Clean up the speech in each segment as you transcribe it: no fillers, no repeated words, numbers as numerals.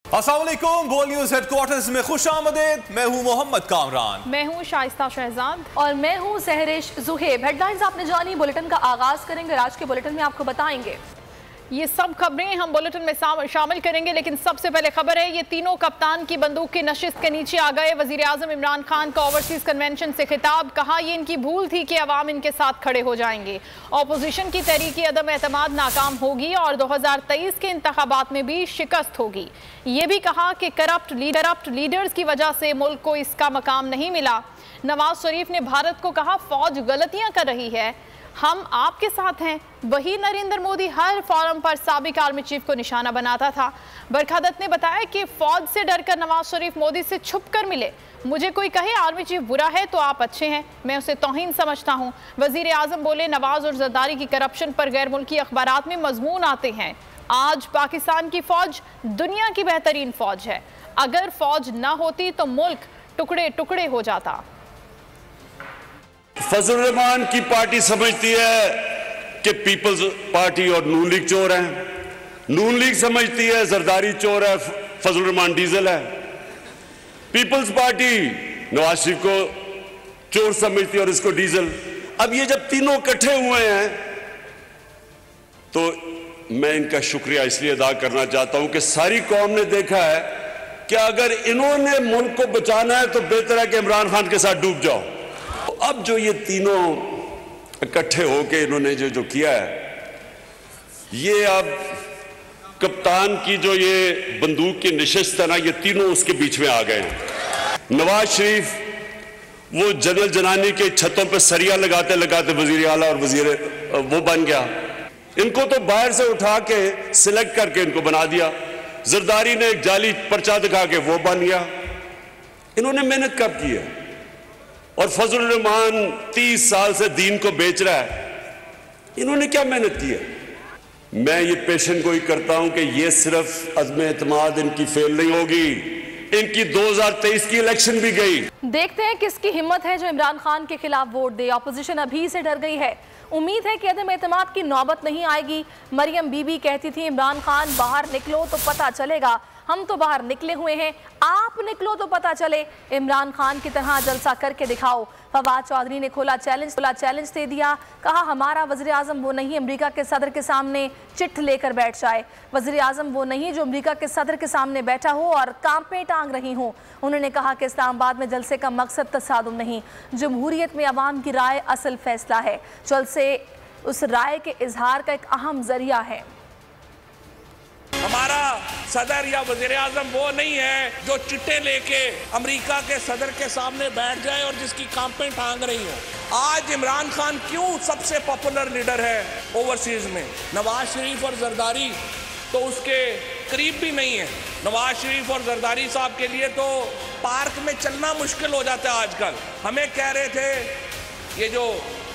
अस्सलाम वालेकुम, बोल न्यूज हेडक्वार्टर्स में खुश आमदेद। मैं हूं मोहम्मद कामरान। मैं हूं शाइस्ता शहजाद और मैं हूं सहरिश जुहेब। हेडलाइंस आपने जानी, बुलेटिन का आगाज करेंगे। आज के बुलेटिन में आपको बताएंगे ये सब खबरें हम बुलेटिन में शामिल करेंगे, लेकिन सबसे पहले खबर है ये तीनों कप्तान की बंदूक की नशिस्त के नीचे आ गए। वजीर आजम इमरान खान का ओवरसीज कन्वेंशन से खिताब, कहा ये इनकी भूल थी कि अवाम इनके साथ खड़े हो जाएंगे। अपोजिशन की तहरीकी अदम एतमाद नाकाम होगी और 2023 के इंतखाबात में भी शिकस्त होगी। ये भी कहा कि करप्ट लीडर्स की वजह से मुल्क को इसका मकाम नहीं मिला। नवाज शरीफ ने भारत को कहा फौज गलतियां कर रही है, हम आपके साथ हैं। वही नरेंद्र मोदी हर फोरम पर साबिक आर्मी चीफ को निशाना बनाता था। बरखा दत्त ने बताया कि फौज से डरकर नवाज शरीफ मोदी से छुप कर मिले। मुझे कोई कहे आर्मी चीफ बुरा है तो आप अच्छे हैं, मैं उसे तौहीन समझता हूं। वजीर आजम बोले नवाज और जरदारी की करप्शन पर गैर मुल्की अखबारात में मजमून आते हैं। आज पाकिस्तान की फौज दुनिया की बेहतरीन फौज है, अगर फौज ना होती तो मुल्क टुकड़े टुकड़े हो जाता। फजल रहमान की पार्टी समझती है कि पीपल्स पार्टी और नून लीग चोर हैं, नून लीग समझती है जरदारी चोर है, फजल रहमान डीजल है। पीपल्स पार्टी नवाज शरीफ को चोर समझती है और इसको डीजल। अब ये जब तीनों इकट्ठे हुए हैं तो मैं इनका शुक्रिया इसलिए अदा करना चाहता हूं कि सारी कौम ने देखा है कि अगर इन्होंने मुल्क को बचाना है तो बेहतर है कि इमरान खान के साथ डूब जाओ। अब जो ये तीनों इकट्ठे होके इन्होंने जो किया है, ये अब कप्तान की जो ये बंदूक की नशिस्त है ना, ये तीनों उसके बीच में आ गए हैं। नवाज शरीफ वो जनरल जनानी के छतों पे सरिया लगाते लगाते वजीर आला और वजीर वो बन गया। इनको तो बाहर से उठा के सिलेक्ट करके इनको बना दिया। जरदारी ने एक जाली पर्चा दिखा के वो बन गया। इन्होंने मेहनत कब की है? और फजल रहमान 30 साल से दीन को बेच रहा है, इन्होंने क्या मेहनत की है? मैं ये पेशन गोई करता हूं कि ये सिर्फ अज़्म एतमाद इनकी फेल नहीं होगी, इनकी 2023 की इलेक्शन भी गई। देखते हैं किसकी हिम्मत है जो इमरान खान के खिलाफ वोट दे। अपोजिशन अभी से डर गई है, उम्मीद है कि अदम एतमाद की नौबत नहीं आएगी। मरियम बीबी कहती थी इमरान खान बाहर निकलो तो पता चलेगा, हम तो बाहर निकले हुए हैं, आप निकलो तो पता चले। इमरान खान की तरह जलसा करके दिखाओ। फवाद चौधरी ने खोला चैलेंज दे दिया, कहा हमारा वज़ीर आज़म वो नहीं अमेरिका के सदर के सामने चिट्ठ लेकर बैठ जाए। वज़ीर आज़म वो नहीं जो अमेरिका के सदर के सामने बैठा हो और कांपे टांग रही हो। उन्होंने कहा कि इस्लामाबाद में जलसे का मकसद तसादुम नहीं, जमहूरियत में अवाम की राय असल फैसला है। जलसे उस राय के इजहार का एक अहम जरिया है। हमारा सदर या वजीर आजम वो नहीं है जो चिट्टे लेके अमेरिका के सदर के सामने बैठ जाए और जिसकी कांपें टांग रही हो। आज इमरान खान क्यों सबसे पॉपुलर लीडर है ओवरसीज में? नवाज शरीफ और जरदारी तो उसके करीब भी नहीं है। नवाज शरीफ और जरदारी साहब के लिए तो पार्क में चलना मुश्किल हो जाता है आजकल। हमें कह रहे थे, ये जो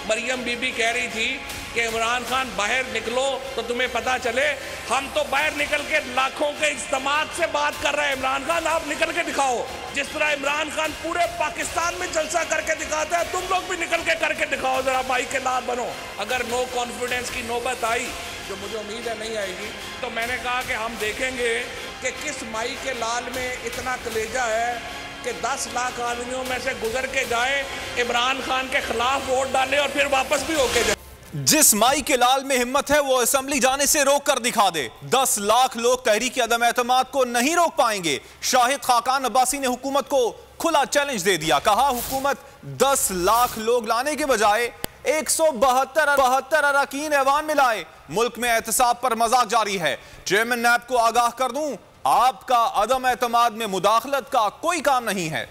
मरियम बीबी कह रही थी कि इमरान खान बाहर निकलो तो तुम्हें पता चले, हम तो बाहर निकल के लाखों के इज्तिमात से बात कर रहे हैं। इमरान खान आप निकल के दिखाओ, जिस तरह इमरान खान पूरे पाकिस्तान में जलसा करके दिखाता है, तुम लोग भी निकल के करके दिखाओ, जरा भाई के लाल बनो। अगर नो कॉन्फिडेंस की नौबत आई, जो मुझे उम्मीद है नहीं आएगी, तो मैंने कहा कि हम देखेंगे कि किस माई के लाल में इतना कलेजा है कि 10 लाख आदमियों में से गुजर के जाए, इमरान खान के खिलाफ वोट डाले और फिर वापस भी होके जाए। जिस माई के लाल में हिम्मत है वो असेंबली जाने से रोक कर दिखा दे। 10 लाख लोग तहरीक अदम एतमाद को नहीं रोक पाएंगे। शाहिद खाकान अब्बासी ने हुकूमत को खुला चैलेंज दे दिया, कहा हुकूमत 10 लाख लोग लाने के बजाय 172 अरकान ऐवान में लाए। मुल्क में एहतसाब पर मजाक जारी है। चेयरमैन नैब को आगाह कर दूं, आपका अदम एतमाद में मुदाखलत का कोई काम नहीं है।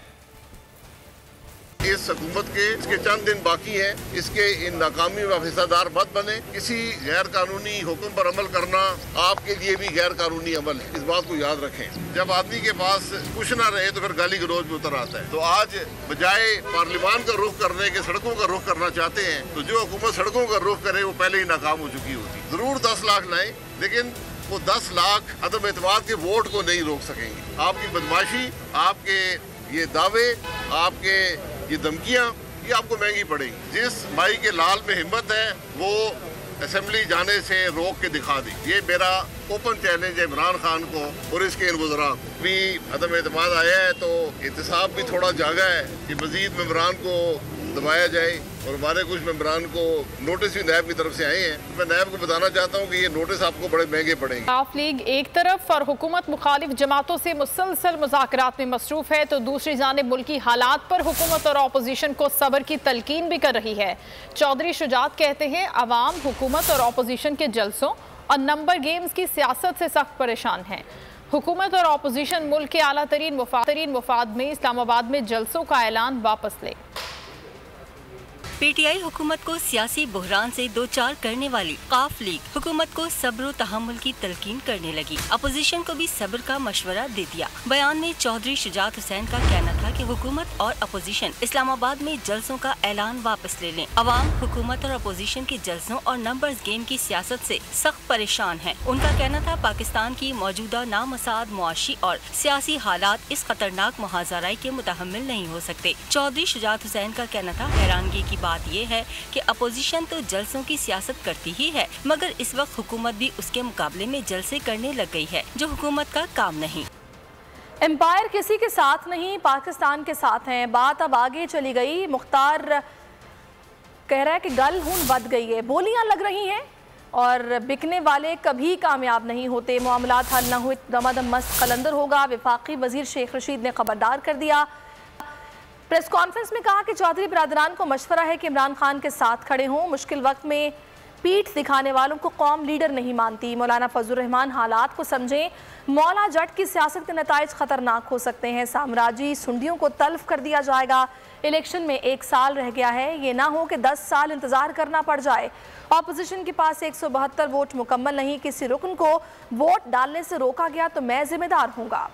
इस हुकूमत के इसके चंद दिन बाकी हैं, इसके इन नाकामी व हिस्सेदार मत बने। किसी गैर कानूनी हुक्म पर अमल करना आपके लिए भी गैर कानूनी अमल है, इस बात को याद रखें। जब आदमी के पास कुछ ना रहे तो फिर गाली गलौज में उतर आता है। तो आज बजाय पार्लियामान का रुख करने के सड़कों का रुख करना चाहते हैं, तो जो हुकूमत सड़कों का रुख करे वो पहले ही नाकाम हो चुकी होती। जरूर 10 लाख लाए, लेकिन वो 10 लाख अदम एतमाद के वोट को नहीं रोक सकेंगे। आपकी बदमाशी, आपके ये दावे, आपके ये धमकियां, ये आपको महंगी पड़ेगी। जिस माई के लाल में हिम्मत है वो असेंबली जाने से रोक के दिखा दी। ये मेरा ओपन चैलेंज है इमरान खान को और इसके इन वज़रा को। भी अदम एतमाद आया है तो एहतसाब भी थोड़ा जागा है कि मजीद मेंबरान को दबाया जाए और हमारे कुछ मेंबरान को नोटिस भी नैब की तरफ से आए हैं। मैं नैब को बताना चाहता हूँ कि ये नोटिस आपको बड़े महंगे पड़ेंगे। आफ लीग एक तरफ और हुकूमत मुखालिफ जमातों से मुसलसल मुज़ाकरात में मसरूफ है तो दूसरी जानिब मुल्की हालात पर हुकूमत और अपोजिशन को सब्र की तलकीन भी कर रही है। चौधरी शुजात कहते हैं अवाम हुकूमत और अपोजिशन के जलसों और नंबर गेम्स की सियासत से सख्त परेशान है। हुकूमत और अपोजिशन मुल्क के आला तरीन मुफाद में इस्लामाबाद में जलसों का ऐलान वापस ले। पीटीआई हुकूमत को सियासी बुहरान से दो चार करने वाली काफ लीग हुकूमत को सब्र तहम्मुल की तलकीन करने लगी। अपोजिशन को भी सब्र का मशवरा दे दिया। बयान में चौधरी शुजात हुसैन का कहना था कि हुकूमत और अपोजिशन इस्लामाबाद में जलसों का ऐलान वापस ले लें। अवाम हुकूमत और अपोजिशन के जलसों और नंबर्स गेम की सियासत से सख्त परेशान है। उनका कहना था पाकिस्तान की मौजूदा नामसाद मुआशी और सियासी हालात इस खतरनाक मुहाजराई के मुतहम्मिल नहीं हो सकते। चौधरी शुजात हुसैन का कहना था हैरानगी की बात यह है कि अपोजिशन तो जलसों की सियासत करती ही है मगर इस वक्त हुकूमत भी उसके मुकाबले में जलसे करने लग गई है जो हुकूमत का काम नहीं। एम्पायर किसी के साथ नहीं पाकिस्तान के साथ हैं। बात अब आगे चली गई। मुख्तार कह रहा है कि गल हून बद गई है, बोलियां लग रही हैं और बिकने वाले कभी कामयाब नहीं होते। मामलात हल न हुए दमादम मस्त कलंदर होगा। वफाकी वजीर शेख रशीद ने खबरदार कर दिया। प्रेस कॉन्फ्रेंस में कहा कि चौधरी बिरादरान को मशवरा है कि इमरान खान के साथ खड़े हों। मुश्किल वक्त में पीठ दिखाने वालों को कौम लीडर नहीं मानती। मौलाना फजलुर रहमान हालात को समझें। मौला जट की सियासत के नताइज खतरनाक हो सकते हैं। साम्राज्यी सुंडियों को तल्फ कर दिया जाएगा। इलेक्शन में 1 साल रह गया है, ये ना हो कि 10 साल इंतजार करना पड़ जाए। ऑपोजिशन के पास 172 वोट मुकम्मल नहीं। किसी रुकन को वोट डालने से रोका गया तो मैं जिम्मेदार हूँगा।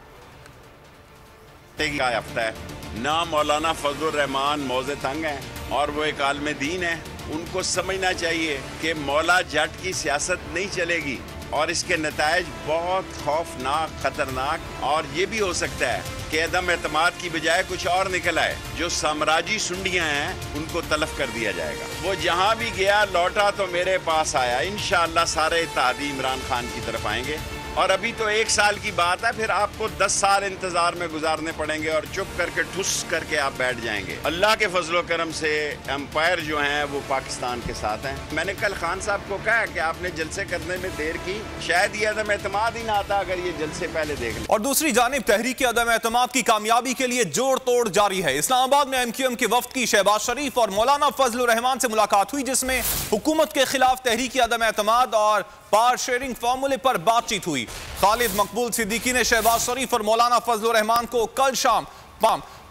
ना मौलाना फजलुर रहमान मौजे तंग हैं और वो एक आलम दीन है। उनको समझना चाहिए कि मौला जट की सियासत नहीं चलेगी और इसके नतायज बहुत खौफनाक खतरनाक और ये भी हो सकता है कि अदम एतमाद की बजाय कुछ और निकल आए। जो साम्राज्यी सुंडियां हैं उनको तलफ कर दिया जाएगा। वो जहां भी गया लौटा तो मेरे पास आया। इंशाअल्लाह सारे इत्तेहादी इमरान खान की तरफ आएंगे और अभी तो 1 साल की बात है, फिर आपको 10 साल इंतजार में गुजारने पड़ेंगे और चुप करके ठुस करके आप बैठ जाएंगे। अल्लाह के फजलो करम से एम्पायर जो हैं वो पाकिस्तान के साथ हैं। मैंने कल खान साहब को कहा कि आपने जलसे करने में देर की, शायद ये अदम एतमाद ही ना आता अगर ये जलसे पहले देख लें। और दूसरी जानिब तहरीक अदम एतमाद की कामयाबी के लिए जोड़ तोड़ जारी है। इस्लामाबाद में MQM के वफ्द की शहबाज शरीफ और मौलाना फजलुर रहमान से मुलाकात हुई जिसमें हुकूमत के खिलाफ तहरीक अदम एतमाद और पावर शेयरिंग फार्मूले पर बातचीत हुई। खालिद मकबूल सिद्दीकी ने शहबाज शरीफ और मौलाना फजलुर रहमान को कल शाम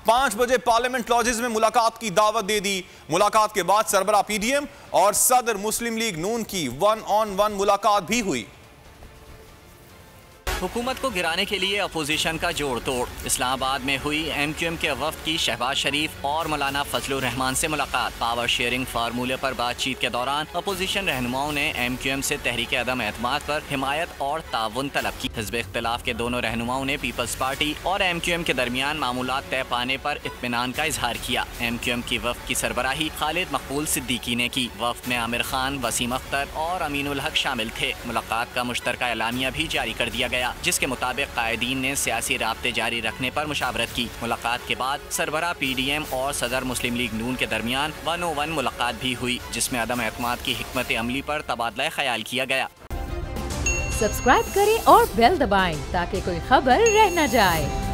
5 बजे पार्लियामेंट लॉजेस में मुलाकात की दावत दे दी। मुलाकात के बाद सरबरा PDM और सदर मुस्लिम लीग नून की 1-on-1 मुलाकात भी हुई। हुकूमत को गिराने के लिए अपोजिशन का जोड़ तोड़। इस्लामाबाद में हुई MQM के वफ्द की शहबाज शरीफ और मौलाना फजलुर रहमान से मुलाकात। पावर शेयरिंग फार्मूले पर बातचीत के दौरान अपोजिशन रहनुमाओं ने MQM से तहरीक अदम एतमाद पर हिमायत और ताउन तलब की। हिज़्ब इख्तिलाफ के दोनों रहनुमाओं ने पीपल्स पार्टी और MQM के दरमियान मामूलात तय पाने पर इत्मीनान का इजहार किया। MQM की वफ्द की सरबराही खालिद मकबूल सिद्दीकी ने की। वफ्द में आमिर खान, वसीम अख्तर और अमीनुल हक शामिल थे। मुलाकात का मुश्तरका एलामिया भी जारी कर दिया गया जिसके मुताबिक कायदीन ने सियासी राब्ते जारी रखने पर मुशावरत की। मुलाकात के बाद सरबरा PDM और सदर मुस्लिम लीग नून के दरमियान 1-on-1 मुलाकात भी हुई जिसमें अदम एतमाद की हिकमत अमली पर तबादला ख्याल किया गया। सब्सक्राइब करें और बेल दबाएं ताकि कोई खबर रह न जाए।